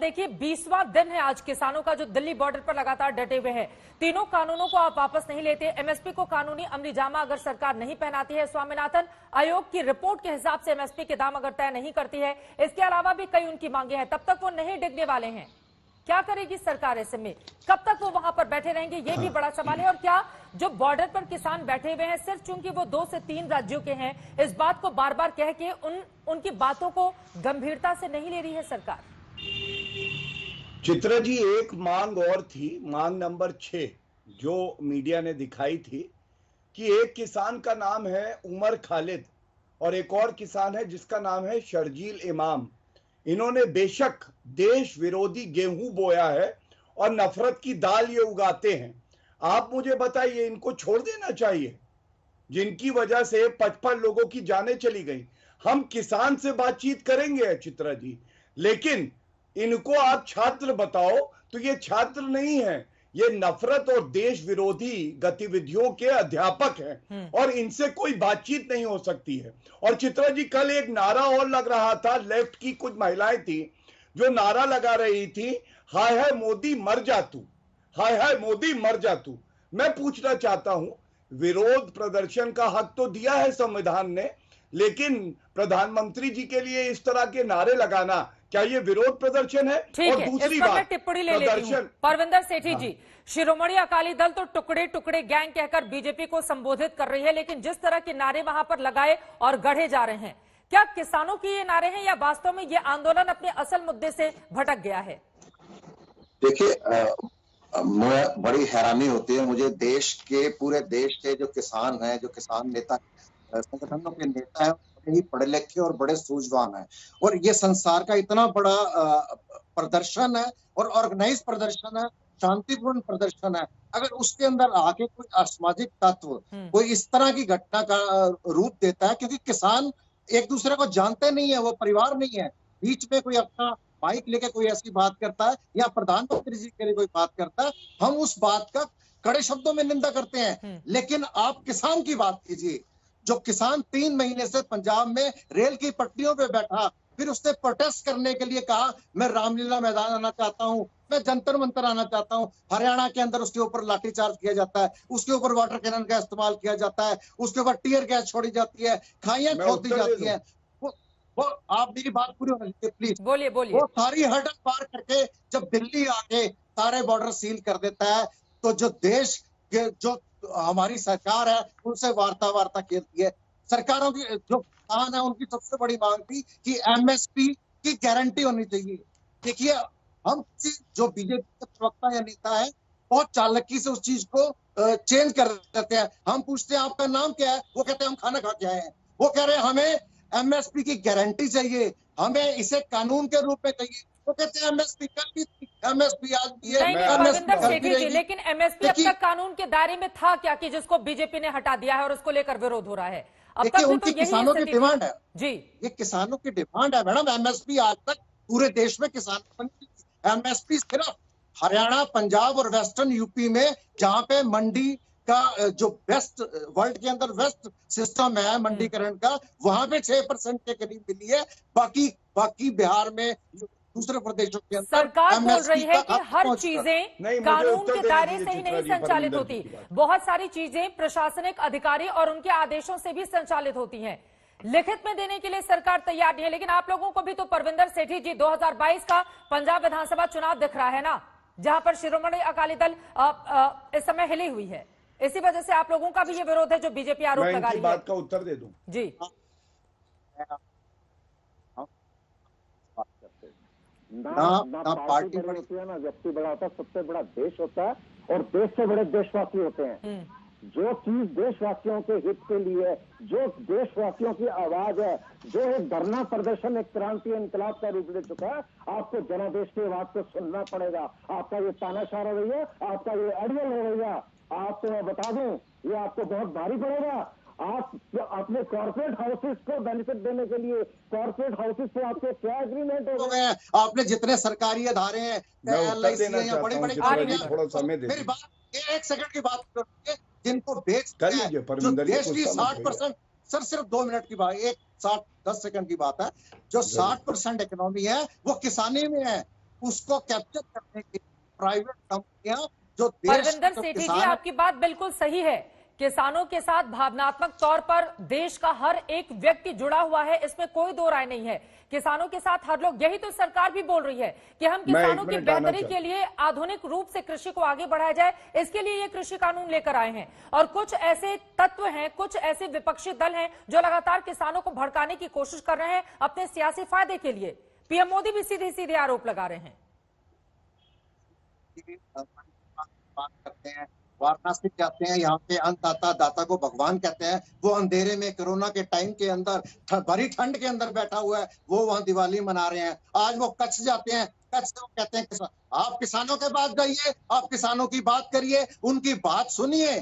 देखिए 20वां दिन है आज किसानों का जो दिल्ली बॉर्डर पर लगातार डटे हुए हैं। तीनों कानूनों को आप वापस नहीं लेते, एमएसपी को कानूनी अमलीजामा अगर सरकार नहीं पहनाती है, स्वामीनाथन आयोग की रिपोर्ट के हिसाब से एमएसपी के दाम अगर तय नहीं करती है, इसके अलावा भी कई उनकी मांगे हैं, तब तक वो नहीं डिगने वाले हैं। क्या करेगी सरकार ऐसे में? कब तक वो वहां पर बैठे रहेंगे, ये भी बड़ा सवाल है। और क्या जो बॉर्डर पर किसान बैठे हुए हैं सिर्फ चूंकि वो 2 से 3 राज्यों के हैं, इस बात को बार बार कह के उनकी बातों को गंभीरता से नहीं ले रही है सरकार? चित्रा जी, एक मांग और थी, मांग नंबर 6 जो मीडिया ने दिखाई थी कि एक किसान का नाम है उमर खालिद और एक और किसान है जिसका नाम है शर्जील इमाम। इन्होंने बेशक देश विरोधी गेहूं बोया है और नफरत की दाल ये उगाते हैं। आप मुझे बताइए, इनको छोड़ देना चाहिए जिनकी वजह से 55 लोगों की जानें चली गई। हम किसान से बातचीत करेंगे चित्रा जी, लेकिन इनको आप छात्र बताओ तो ये छात्र नहीं है, ये नफरत और देश विरोधी गतिविधियों के अध्यापक हैं और इनसे कोई बातचीत नहीं हो सकती है। और चित्रा जी, कल एक नारा और लग रहा था, लेफ्ट की कुछ महिलाएं थी जो नारा लगा रही थी, हाय हाय मोदी मर जा तू, हाय हाय मोदी मर जा तू। मैं पूछना चाहता हूं, विरोध प्रदर्शन का हक तो दिया है संविधान ने, लेकिन प्रधानमंत्री जी के लिए इस तरह के नारे लगाना, क्या ये विरोध प्रदर्शन है? और दूसरी बात, मैं टिप्पणी ले लेती हूं। परविंदर सेठी जी, शिरोमणि अकाली दल तो टुकड़े टुकड़े गैंग कहकर बीजेपी को संबोधित कर रही है, लेकिन जिस तरह के नारे वहां पर लगाए और गढ़े जा रहे हैं, क्या किसानों की ये नारे हैं या वास्तव में ये आंदोलन अपने असल मुद्दे से भटक गया है? देखिए, बड़ी हैरानी होती है मुझे, देश के पूरे देश के जो किसान हैं, जो किसान नेता संगठनों के नेता हैं, ही पढ़े लिखे और बड़े सूझवान हैं, और ये संसार का इतना बड़ा प्रदर्शन है और ऑर्गेनाइज प्रदर्शन है, शांतिपूर्ण प्रदर्शन है। अगर उसके अंदर आके कोई असामाजिक तत्व कोई इस तरह की घटना का रूप देता है, क्योंकि किसान एक दूसरे को जानते नहीं है, वो परिवार नहीं है, बीच में कोई अपना माइक लेके कोई ऐसी बात करता है या प्रधानमंत्री जी के लिए कोई बात करता है, हम उस बात का कड़े शब्दों में निंदा करते हैं। लेकिन आप किसान की बात कीजिए, जो किसान 3 महीने से पंजाब में रेल की पटरियों पे बैठा, फिर उसने प्रोटेस्ट करने के लिए कहा मैं रामलीला मैदान आना चाहता हूं, मैं जंतर मंतर आना चाहता हूं। हरियाणा के अंदर उसके ऊपर लाठीचार्ज किया जाता है, उसके ऊपर वाटर कैनन का इस्तेमाल किया जाता है, उसके ऊपर टीयर गैस छोड़ी जाती है, खाइयां खोदी जाती है। वो आप मेरी बात पूरी होने दीजिए प्लीज। बोलिए बोलिए। वो सारी हर्डल पार करके जब दिल्ली आके सारे बॉर्डर सील कर देता है, तो जो देश के जो हमारी सरकार है उनसे वार्ता करती है। सरकारों की जो किसान है उनकी सबसे बड़ी मांग थी कि एमएसपी की गारंटी होनी चाहिए। देखिए, हम जो बीजेपी के प्रवक्ता या नेता है बहुत चालाकी से उस चीज को चेंज कर देते हैं। हम पूछते हैं आपका नाम क्या है, वो कहते हैं हम खाना खा के आए हैं। वो कह रहे हैं हमें एमएसपी की गारंटी चाहिए, हमें इसे कानून के रूप में चाहिए। वो कहते हैं एमएसपी कल भी थी, एमएसपी आज भी है। परविंदर सेठी जी, लेकिन एमएसपी अब तक कानून के दायरे में था क्या कि जिसको बीजेपी ने हटा दिया है और उसको लेकर विरोध हो रहा है? अब तक उनकी तो किसानों की डिमांड है जी, ये किसानों की डिमांड है मैडम। एमएसपी आज तक पूरे देश में किसानों की एमएसपी सिर्फ हरियाणा, पंजाब और वेस्टर्न यूपी में, जहां पे मंडी का जो वेस्ट वर्ल्ड के अंदर वेस्ट सिस्टम है मंडीकरण का, वहां पे 6% के करीब मिली है। बाकी बिहार में, दूसरे प्रदेशों के अंदर सरकार बोल रही है कि हर चीजें कानून के दायरे से ही नहीं संचालित होती, बहुत सारी चीजें प्रशासनिक अधिकारी और उनके आदेशों से भी संचालित होती हैं। लिखित में देने के लिए सरकार तैयार नहीं है, लेकिन आप लोगों को भी तो परविंदर सेठी जी 2022 का पंजाब विधानसभा चुनाव दिख रहा है ना, जहां पर शिरोमणि अकाली दल इस समय हिली हुई है। इसी वजह से आप लोगों का भी ये विरोध है जो बीजेपी आरोप लगा रही है। बात का उत्तर दे दूं जी। ना पार्टी बड़ी होती है, ना व्यक्ति बड़ा होता है, सबसे बड़ा देश होता है और देश से बड़े देशवासी होते हैं। जो चीज देशवासियों के हित के लिए, जो देशवासियों की आवाज है, जो एक धरना प्रदर्शन, एक क्रांति, इंकलाब का रूप ले चुका है, आपको जनादेश की आवाज को सुनना पड़ेगा। आपका ये तानाशाह रवैया, आपका ये अड़ियल रवैया, आपको मैं बता दूं, ये आपको बहुत भारी पड़ेगा। आप अपने कॉर्पोरेट हाउसेस को बेनिफिट देने के लिए, कॉर्पोरेट हाउसेस से आपके क्या एग्रीमेंट हो गए? आपने जितने सरकारी अदारे हैं, बड़ी बड़ी मेरी बात 1 सेकंड की बात करोगे, जिनको बेचते हैं, जो देश की 60%, सर सिर्फ 2 मिनट की बात, 10 सेकंड की बात है, जो 60% इकोनॉमी है वो किसानी में है। उसको कैप्चर करने के प्राइवेट कंपनियां जो देश परविंदर जो सेठी जी, किसान आपकी बात बिल्कुल सही है। किसानों के साथ भावनात्मक तौर पर देश का हर एक व्यक्ति जुड़ा हुआ है, इसमें कोई दो राय नहीं है। किसानों के साथ हर लोग, यही तो सरकार भी बोल रही है कि हम किसानों की बेहतरी के लिए आधुनिक रूप से कृषि को आगे बढ़ाया जाए, इसके लिए ये कृषि कानून लेकर आए हैं। और कुछ ऐसे तत्व हैं, कुछ ऐसे विपक्षी दल हैं जो लगातार किसानों को भड़काने की कोशिश कर रहे हैं अपने सियासी फायदे के लिए। पीएम मोदी भी सीधे सीधे आरोप लगा रहे हैं। बात करते हैं, वाराणसी जाते हैं, यहाँ पे अन्नदाता दाता को भगवान कहते हैं। वो अंधेरे में कोरोना के टाइम के अंदर भरी ठंड के अंदर बैठा हुआ है, वो वहाँ दिवाली मना रहे हैं। आज वो कच्छ जाते हैं, कच्छ से वो कहते हैं आप किसानों के पास जाइए, आप किसानों की बात करिए, उनकी बात सुनिए,